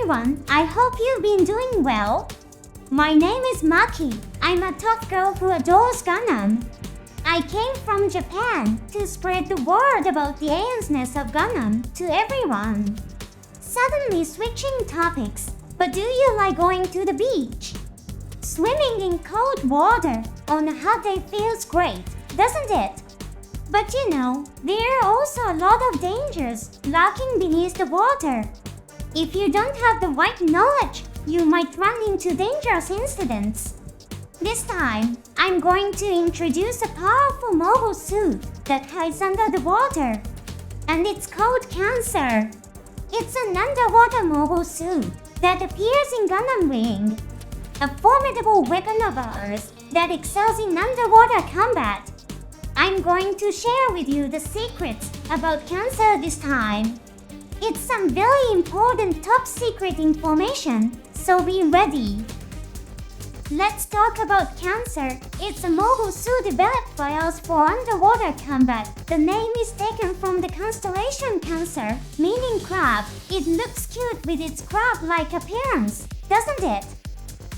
everyone, I hope you've been doing well. My name is Maki. I'm a tough girl who adores Gundam. I came from Japan to spread the word about the awesomeness of Gundam to everyone. Suddenly switching topics, but do you like going to the beach? Swimming in cold water on a hot day feels great, doesn't it? But you know, there are also a lot of dangers lurking beneath the water. If you don't have the right knowledge, you might run into dangerous incidents. This time, I'm going to introduce a powerful mobile suit that hides under the water. And it's called Cancer. It's an underwater mobile suit that appears in Gundam Wing, a formidable weapon of ours that excels in underwater combat. I'm going to share with you the secrets about Cancer this time. It's some very important top secret information, so be ready. Let's talk about Cancer. It's a mobile suit developed by us for underwater combat. The name is taken from the constellation Cancer, meaning crab. It looks cute with its crab-like appearance, doesn't it?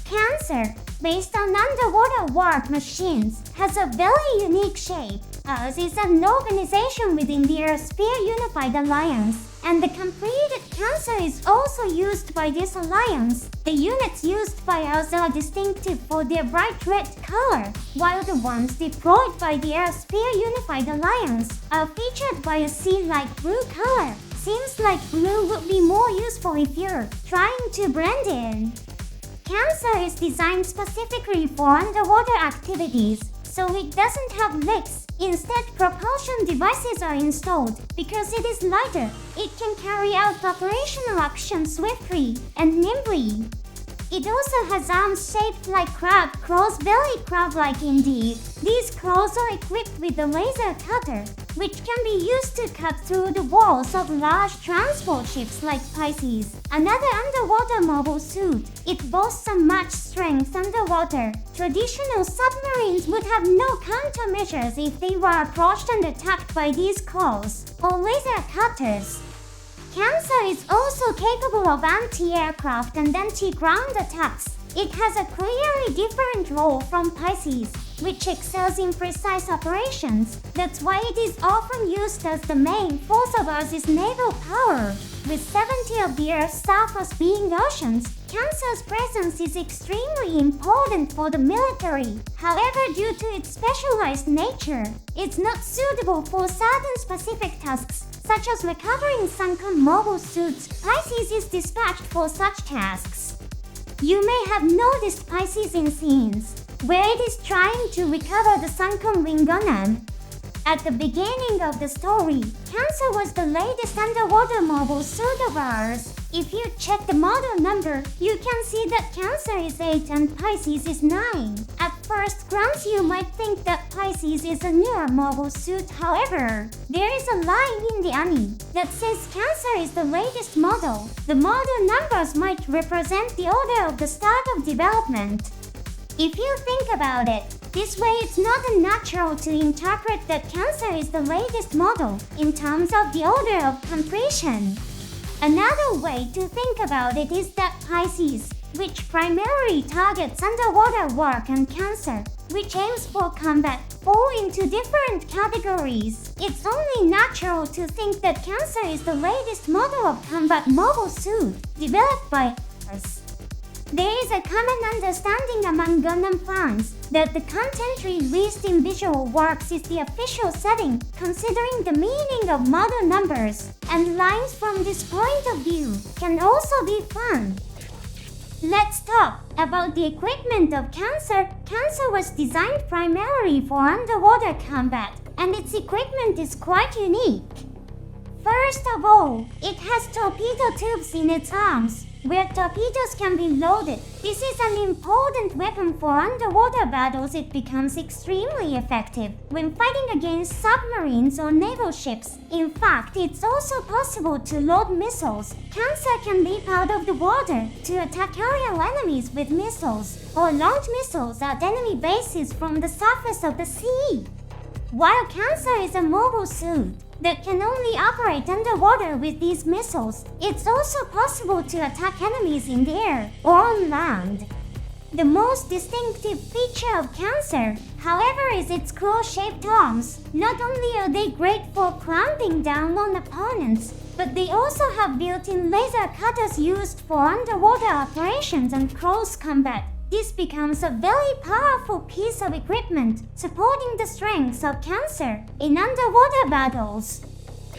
Cancer, based on underwater warp machines, has a very unique shape. Ours is an organization within the Earth-Sphere Unified Alliance, and the completed Cancer is also used by this alliance. The units used by us are distinctive for their bright red color, while the ones deployed by the Earth-Sphere Unified Alliance are featured by a sea-like blue color. Seems like blue would be more useful if you're trying to blend in. Cancer is designed specifically for underwater activities, so it doesn't have legs. Instead, propulsion devices are installed. Because it is lighter, it can carry out operational actions swiftly and nimbly. It also has arms shaped like crab claws, very crab-like indeed. These claws are equipped with a laser cutter, which can be used to cut through the walls of large transport ships like Pisces. Another underwater mobile suit. It boasts unmatched strength underwater. Traditional submarines would have no countermeasures if they were approached and attacked by these claws or laser cutters. Cancer is also capable of anti-aircraft and anti-ground attacks. It has a clearly different role from Pisces, which excels in precise operations. That's why it is often used as the main force of Earth's naval power. With 70 of the Earth's surface being oceans, Cancer's presence is extremely important for the military. However, due to its specialized nature, it's not suitable for certain specific tasks, such as recovering sunken mobile suits. Pisces is dispatched for such tasks. You may have noticed Pisces in scenes where it is trying to recover the sunken wing Gundam. At the beginning of the story, Cancer was the latest underwater mobile suit of ours. If you check the model number, you can see that Cancer is 8 and Pisces is 9. At first glance, you might think that Pisces is a newer mobile suit. However, there is a line in the anime that says Cancer is the latest model. The model numbers might represent the order of the start of development. If you think about it, this way it's not unnatural to interpret that Cancer is the latest model in terms of the order of completion. Another way to think about it is that Pisces, which primarily targets underwater work, and Cancer, which aims for combat, fall into different categories. It's only natural to think that Cancer is the latest model of combat mobile suit developed by us. There is a common understanding among Gundam fans that the content released in Visual Works is the official setting, considering the meaning of model numbers, and lines from this point of view can also be fun. Let's talk about the equipment of Cancer. Cancer was designed primarily for underwater combat, and its equipment is quite unique. First of all, it has torpedo tubes in its arms, where torpedoes can be loaded. This is an important weapon for underwater battles. It becomes extremely effective when fighting against submarines or naval ships. In fact, it's also possible to load missiles. Cancer can leap out of the water to attack aerial enemies with missiles, or launch missiles at enemy bases from the surface of the sea. While Cancer is a mobile suit, that can only operate underwater with these missiles. It's also possible to attack enemies in the air or on land. The most distinctive feature of Cancer, however, is its claw-shaped arms. Not only are they great for clamping down on opponents, but they also have built-in laser cutters used for underwater operations and close combat. This becomes a very powerful piece of equipment, supporting the strengths of Cancer in underwater battles.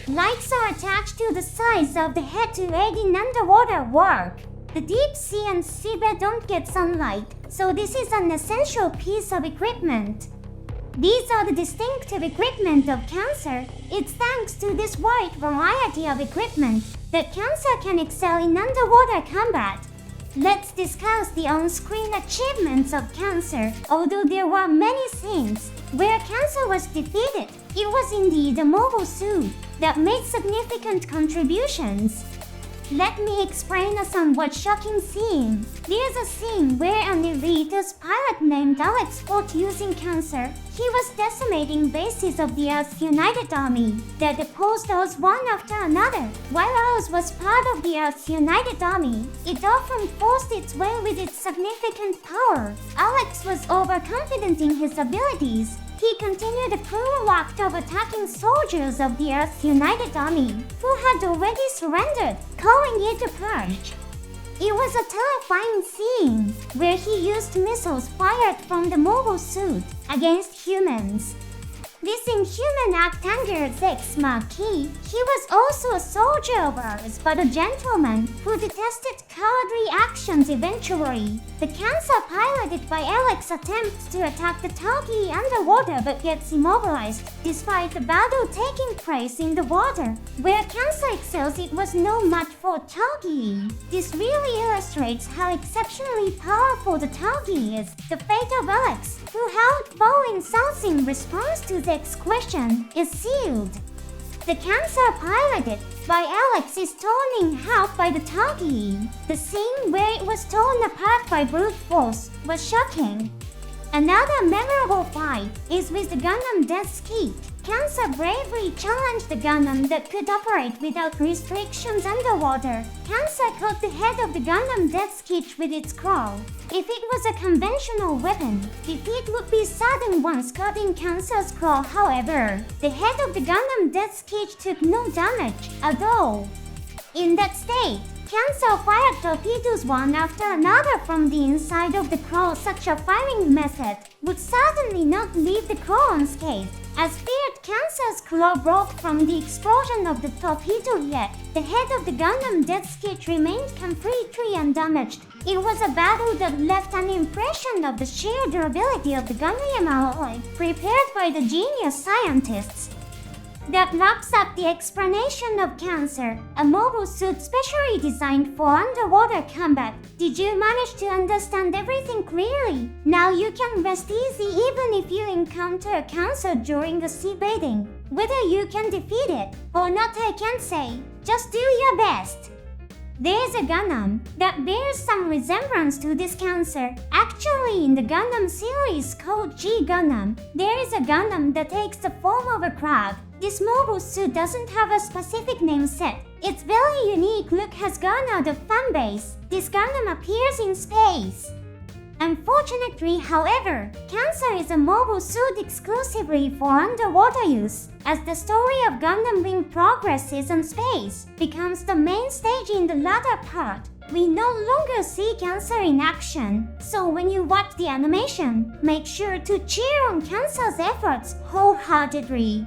Lights are attached to the sides of the head to aid in underwater work. The deep sea and seabed don't get sunlight, so this is an essential piece of equipment. These are the distinctive equipment of Cancer. It's thanks to this wide variety of equipment that Cancer can excel in underwater combat. Let's discuss the on-screen achievements of Cancer. Although there were many scenes where Cancer was defeated, it was indeed a mobile suit that made significant contributions. Let me explain a somewhat shocking scene. There's a scene where an elitist pilot named Alex fought using Cancer. He was decimating bases of the Earth's United Army that opposed Oz one after another. While Oz was part of the Earth's United Army, it often forced its way with its significant power. Alex was overconfident in his abilities. He continued a cruel act of attacking soldiers of the Earth's United Army, who had already surrendered, calling it a purge. It was a terrifying scene, where he used missiles fired from the mobile suit against humans. This inhuman act angered Maki. He was also a soldier of ours, but a gentleman who detested cowardly actions eventually. The Cancer piloted by Alex attempts to attack the Taugi underwater but gets immobilized, despite the battle taking place in the water. Where Cancer excels, it was no match for Taugi. This really illustrates how exceptionally powerful the Taugi is. The fate of Alex, who howled foe insults in response to Zek's question, is sealed. The Cancer piloted by Alex is torn in half by the Taugi. The scene where it was torn apart by brute force was shocking. Another memorable fight is with the Gundam Death Kit. Cancer bravely challenged the Gundam that could operate without restrictions underwater. Cancer caught the head of the Gundam Death Kit with its claw. If it was a conventional weapon, defeat would be sudden once caught in Cancer's claw. However, the head of the Gundam Death Kit took no damage at all. In that state, Cancer fired torpedoes one after another from the inside of the claw. Such a firing method would certainly not leave the claw unscathed. As feared, Cancer's claw broke from the explosion of the torpedo, yet the head of the Gundam Death Kit remained completely undamaged. It was a battle that left an impression of the sheer durability of the Gundam alloy prepared by the genius scientists. That wraps up the explanation of Cancer, a mobile suit specially designed for underwater combat. Did you manage to understand everything clearly? Now you can rest easy even if you encounter a Cancer during a sea bathing. Whether you can defeat it or not, I can't say. Just do your best. There's a Gundam that bears some resemblance to this Cancer. Actually, in the Gundam series called G Gundam, there is a Gundam that takes the form of a crab. This mobile suit doesn't have a specific name set. Its very unique look has garnered a fan base. This Gundam appears in space. Unfortunately, however, Cancer is a mobile suit exclusively for underwater use. As the story of Gundam Wing progresses and space becomes the main stage in the latter part, we no longer see Cancer in action. So when you watch the animation, make sure to cheer on Cancer's efforts wholeheartedly.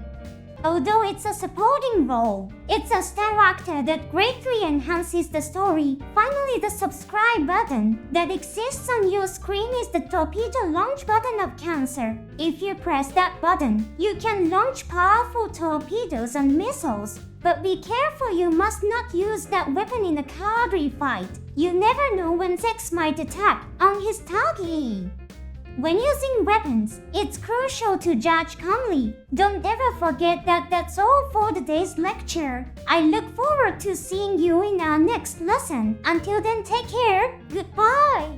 Although it's a supporting role, it's a star actor that greatly enhances the story. Finally, the subscribe button that exists on your screen is the torpedo launch button of Cancer. If you press that button, you can launch powerful torpedoes and missiles. But be careful, you must not use that weapon in a cowardly fight. You never know when Zex might attack on his Taugi. When using weapons, it's crucial to judge calmly. Don't ever forget that. That's all for today's lecture. I look forward to seeing you in our next lesson. Until then, take care. Goodbye.